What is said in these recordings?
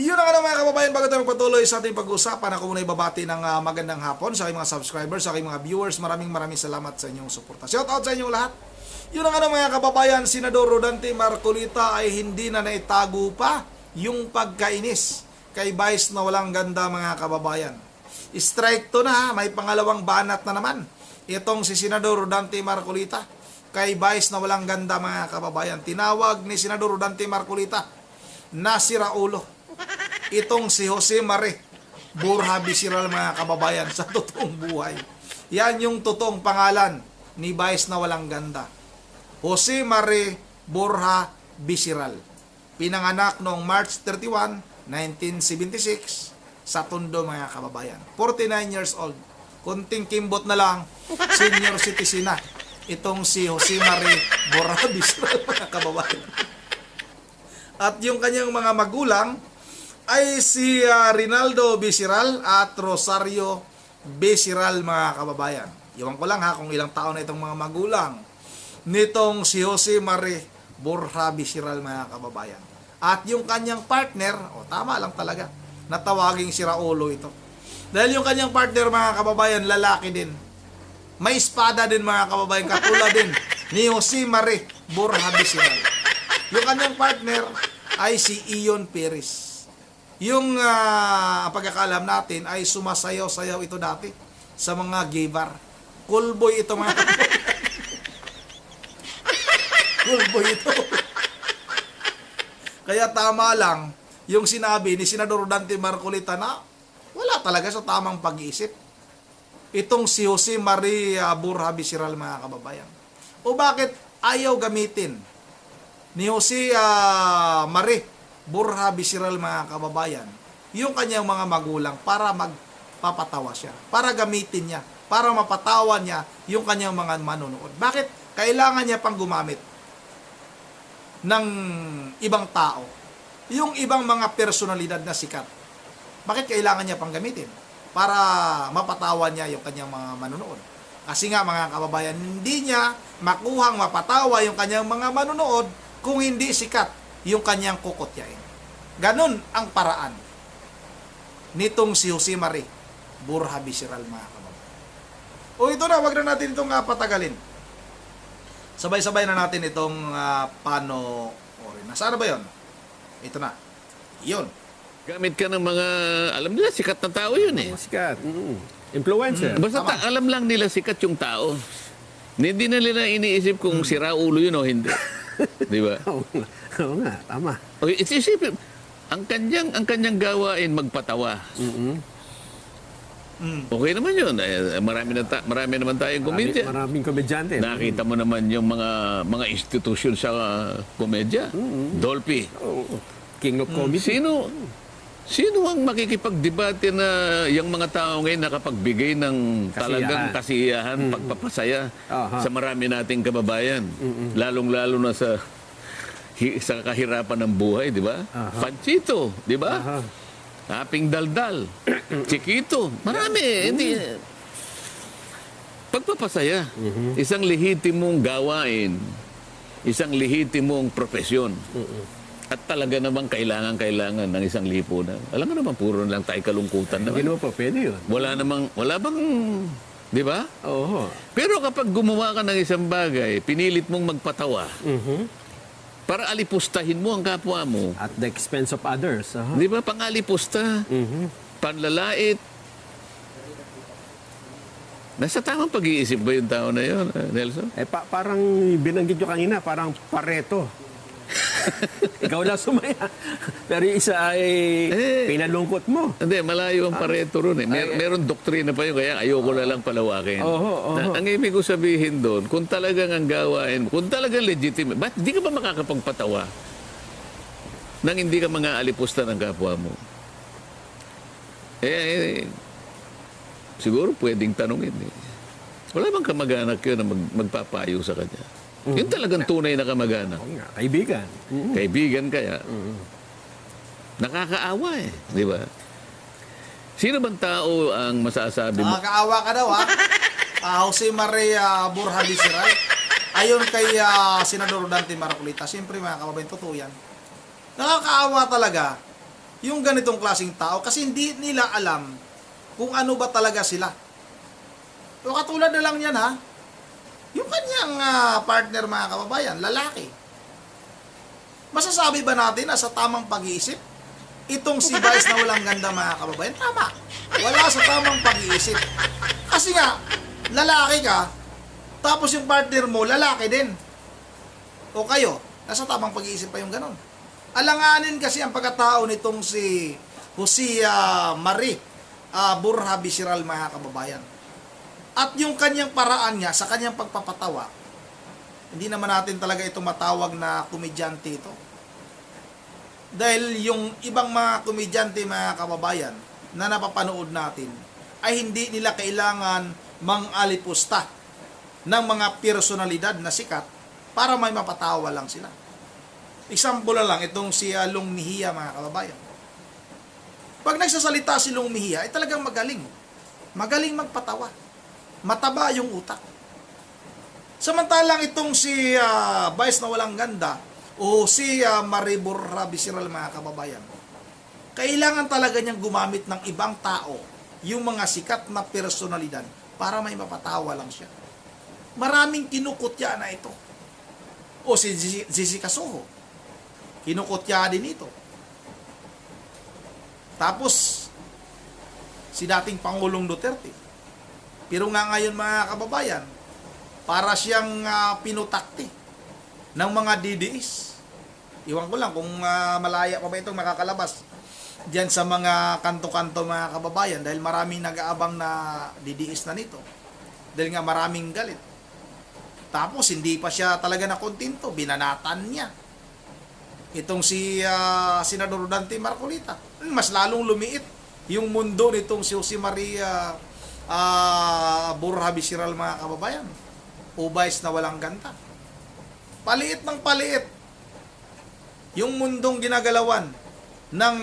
Yun ang mga kababayan, bago tayo magpatuloy sa ating pag-uusapan, ako muna ibabati ng magandang hapon sa aking mga subscribers, sa aking mga viewers. Maraming salamat sa inyong suporta. Shout out sa inyong lahat. Yun ang mga kababayan, Senador Rodante Marcolita ay hindi na naitago pa yung pagkainis kay Vice na walang ganda, mga kababayan. Strike to na, may pangalawang banat na naman. Itong si Senador Rodante Marcolita kay Vice na walang ganda, mga kababayan. Tinawag ni Senador Rodante Marcolita na siraulo itong si Jose Mari Borja Bisiral, mga kababayan, sa totoong buhay. Yan yung totoong pangalan ni Vice na walang ganda. Jose Mari Borja Bisiral. Pinanganak noong March 31, 1976 sa Tondo, mga kababayan. 49 years old. Kunting kimbot na lang, senior citizen na itong si Jose Mari Borja Bisiral, mga kababayan. At yung kanyang mga magulang ay si Rinaldo Bisiral at Rosario Bisiral, mga kababayan. Iwan ko lang kung ilang taon na itong mga magulang nitong si Jose Mari Borja Bisiral, mga kababayan. At yung kanyang partner, tama lang talaga, natawaging si Raulo ito. Dahil yung kanyang partner, mga kababayan, lalaki din. May espada din, mga kababayan, katulad din ni Jose Mari Borja Bisiral. Yung kanyang partner ay si Ion Perez. Yung pagkakaalam natin ay sumasayaw-sayaw ito dati sa mga gay bar. Cool boy ito, mga cool boy ito. Kaya tama lang yung sinabi ni Senador Rodante Marcolita na wala talaga sa tamang pag-iisip itong si Jose Mari Borja Bisiral, mga kababayan. O bakit ayaw gamitin ni Jose Mari Borja Bisiral, mga kababayan, yung kanyang mga magulang para magpapatawa siya, para gamitin niya, para mapatawan niya yung kanyang mga manonood. Bakit kailangan niya pang gumamit ng ibang tao, yung ibang mga personalidad na sikat? Bakit kailangan niya pang gamitin? Para mapatawan niya yung kanyang mga manonood. Kasi nga, mga kababayan, hindi niya makuhang mapatawa yung kanyang mga manonood kung hindi sikat yung kanyang kukutyain. Ganon ang paraan nitong si Jose Mari Borja Bisiral, mga kababayan. O ito na, wag na natin itong patagalin. Sabay-sabay na natin itong panoorin. Nasaan ba yon? Ito na. Yun. Gamit ka ng mga, alam nila, sikat na tao yun eh. Sikat. Influencer. Basta alam lang nila sikat yung tao. Hindi na nila iniisip kung sira ulo yun o hindi. Di ba? Oo nga, tama. Okay, isipin, ang kanyang gawain magpatawa. Okay naman yun. Marami naman tayong komedya. Maraming komedyante. Nakita mo naman yung mga institusyon sa komedya. Dolphy. King of comedy. Sino ang makikipagdebate na yung mga tao ngayon nakapagbigay ng talagang kasiyahan, pagpapasaya sa marami nating kababayan? Lalong-lalo na sa kahirapan ng buhay, di ba? Panchito, di ba? Aping Daldal, Chiquito, marami. Hindi. Pagpapasaya, isang lehitimong gawain, isang lehitimong profesyon. At talaga namang kailangan ng isang lipunan. Alam mo naman, puro lang tayo kalungkutan naman. Hindi naman pa pwede yun. Wala bang, di ba? Oo. Pero kapag gumawa ka ng isang bagay, pinilit mong magpatawa, para alipustahin mo ang kapwa mo. At the expense of others. Di ba? Pangalipusta, panlalait. Nasa tamang pag-iisip ba yung tao na yun, Nelson? Parang binanggit nyo kanina, parang Pareto. Ikaw lang sumaya. Pero yung isa ay pinalungkot mo. Hindi, malayo ang Pareto ron eh. Meron doktrina pa yun, kaya ayoko na lang palawakin. Ang ibig ko sabihin doon, kung talagang ang gawain, kung talagang legitimate, ba't di ka ba makakapagpatawa nang hindi ka mga alipusta ng kapwa mo? Siguro pwedeng tanungin eh. Wala bang kamag-anak yun na magpapayo sa kanya? Yung talagang tunay na kamag-anak. Kaibigan. Kaibigan kaya. Nakakaawa eh. Di ba? Sino bang tao ang masasabi mo? Nakakaawa ka daw, ha? Jose Mari Borja Bisiral. Ayon kay Senador Rodante Marcolita, siyempre, mga kababayan, totoo yan. Nakakaawa talaga yung ganitong klaseng tao kasi hindi nila alam kung ano ba talaga sila. So katulad na lang yan ha, yung kanyang partner mga kababayan, lalaki. Masasabi ba natin na sa tamang pag-iisip, itong si Vice na walang ganda mga kababayan, tama. Wala sa tamang pag-iisip. Kasi nga, lalaki ka, tapos yung partner mo, lalaki din. O kayo, nasa tamang pag-iisip pa yung ganon. Alanganin kasi ang pagkatao nitong si Jose Marie Borja Bisiral mga kababayan. At yung kanyang paraan niya sa kanyang pagpapatawa, hindi naman natin talaga ito matawag na komedyante ito. Dahil yung ibang mga komedyante mga kababayan na napapanood natin ay hindi nila kailangan mang-alipusta ng mga personalidad na sikat para may mapatawa lang sila. Example na lang itong si Long Mejia mga kababayan. Pag nagsasalita si Long Mejia ay talagang magaling. Magaling magpatawa. Mataba yung utak. Samantalang itong si Vice na walang ganda o si Marie Borja Bisiral mga kababayan, kailangan talaga niyang gumamit ng ibang tao, yung mga sikat na personalidad, para may mapatawa lang siya. Maraming kinukutya na ito. O si Jessica Soho, kinukutya din ito. Tapos, si dating Pangulong Duterte. Pero nga ngayon mga kababayan, para siyang pinutakti ng mga DDS. Iwan ko lang kung malaya pa ba itong makakalabas diyan sa mga kanto-kanto mga kababayan dahil maraming nag-aabang na DDS na nito. Dahil nga maraming galit. Tapos hindi pa siya talaga nakontento, binanatan niya. Itong si Senador Dante Marcolita, mas lalong lumiit yung mundo nitong si Jose Maria Borja Bisiral mga kababayan. Vice na walang ganda. Paliit ng paliit yung mundong ginagalawan ng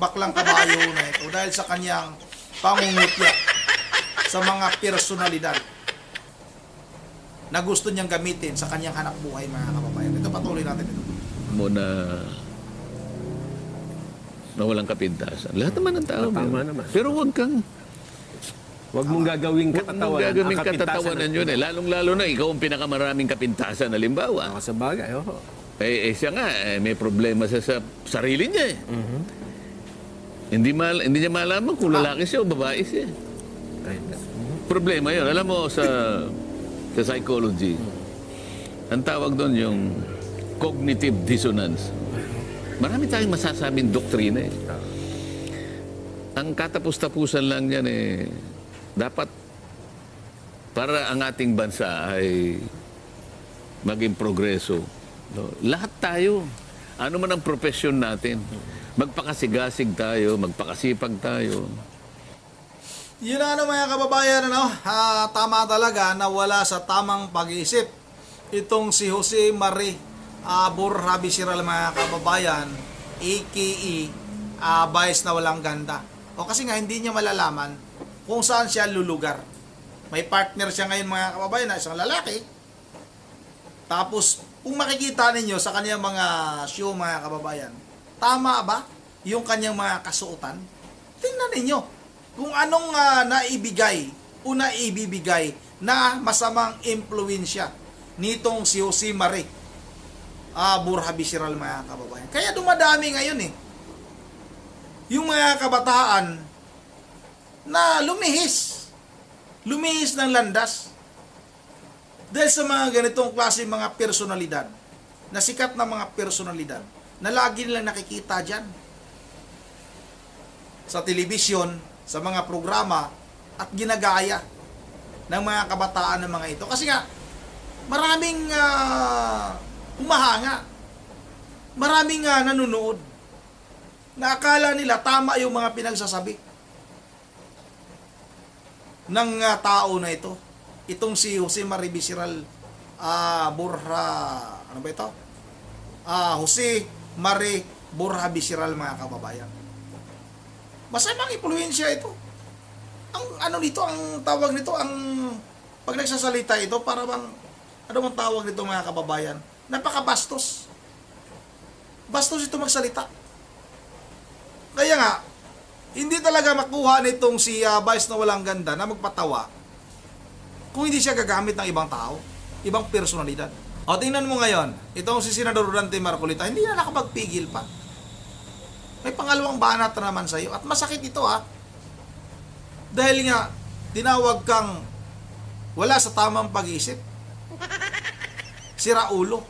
baklang kabayo na ito dahil sa kanyang pangungutya sa mga personalidad na gusto niyang gamitin sa kanyang hanap buhay mga kababayan. Ito patuloy natin ito. Muna na walang kapintasan. Lahat naman ng tao. Tama naman. Pero Huwag mong gagawing Huwag mong katatawanan. gagawing ang kapintasan katatawanan ng yun iba. Lalong-lalo na ikaw ang pinakamaraming kapintasan, halimbawa. Sa bagay, oo. Siya nga, may problema sa sarili niya eh. Hindi niya malaman kung lalaki siya o babae siya. Problema yun. Alam mo, sa psychology, ang tawag doon yung cognitive dissonance. Marami tayong masasabing doktrina eh. Ang katapus-tapusan lang yan eh, dapat para ang ating bansa ay maging progreso. No? Lahat tayo, ano man ang profesyon natin, magpakasigasig tayo, magpakasipag tayo. Yun na mga kababayan, tama talaga na wala sa tamang pag-iisip itong si Jose Marie Borja Bisiral mga kababayan, a.k.a. Vice na walang ganda. O kasi nga hindi niya malalaman kung saan siya lulugar. May partner siya ngayon mga kababayan na isang lalaki. Tapos kung makikita ninyo sa kanyang mga show mga kababayan, tama ba yung kanyang mga kasuotan? Tingnan ninyo kung anong naibigay o naibibigay na masamang impluensya nitong si Jose Marie Borja Bisiral mga kababayan. Kaya dumadami ngayon yung mga kabataan na lumihis ng landas dahil sa mga ganitong klase mga personalidad, na sikat na mga personalidad na lagi nilang nakikita dyan sa telebisyon, sa mga programa at ginagaya ng mga kabataan ng mga ito. Kasi nga, maraming humahanga, maraming nanonood na akala nila tama yung mga pinagsasabi ng tao na ito. Itong si Jose Marie Bisiral Borja, ano ba ito? Jose Marie Borja Bisiral mga kababayan. Masamang impluwensya ito. Ang ano nito, ang tawag nito, ang pag nagsasalita ito, para bang, ano bang tawag nito mga kababayan? Napakabastos. Bastos ito magsalita. nga, hindi talaga makuha nitong si Vice na walang ganda na magpatawa kung hindi siya gagamit ng ibang tao, ibang personalidad. O tingnan mo ngayon, itong si Senador Dante Marcolita, hindi na nakapagpigil pa. May pangalawang banat na naman sa'yo. At masakit ito dahil nga, tinawag kang wala sa tamang pag-iisip. Sira ulo.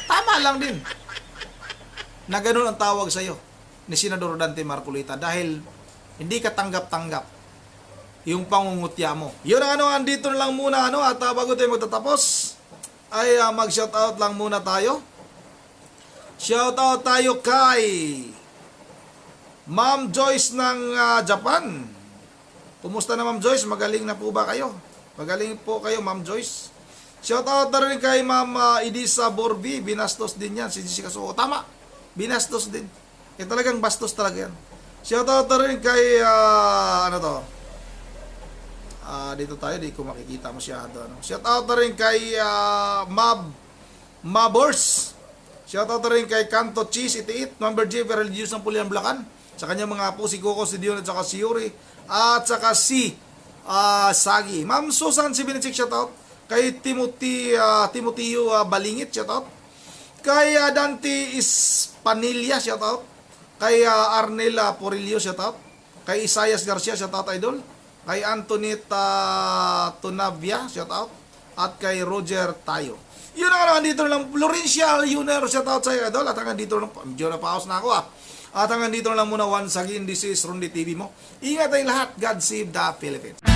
Tama lang din na ganun ang tawag sa'yo ni Senador Dante Marcolita dahil hindi ka tanggap-tanggap yung pangungutya mo. Yun ang andito na lang muna at bago tayo magtatapos ay mag-shoutout lang muna tayo. Shoutout tayo kay Ma'am Joyce ng Japan. Kumusta na Ma'am Joyce? Magaling na po ba kayo? Magaling po kayo Ma'am Joyce. Shoutout na rin kay Ma'am Idisa Borbi. Binastos din yan si Jessica Soho. Tama, binastos din. Talagang bastos talaga yan. Shoutout na rin kay dito tayo, di ko makikita masyado. Shoutout na rin kay Mabors. Shoutout na rin kay Kanto Cheese Itiit, Number J, Religious ng Pulian Blacan. Sa kanyang mga apo, si Coco, si Dion, at saka si Yuri, at saka si Sagi. Ma'am Susan Sibinitsik, shoutout. Kay Timoteo Balingit, shoutout. Kay Dante Ispanilla, shoutout. Kay Arnel Porillo, shoutout. Kay Isayas Garcia, shoutout idol. Kay Antonita Tunavia, shoutout. At kay Roger Tayo. Yun ang dito lang, Florencia Junior, shoutout sa iyo idol. At hanggang dito lang, medyo napaos na ako At hanggang dito lang muna once again, this is Rondi TV mo. Ingat tayong lahat. God save the Philippines.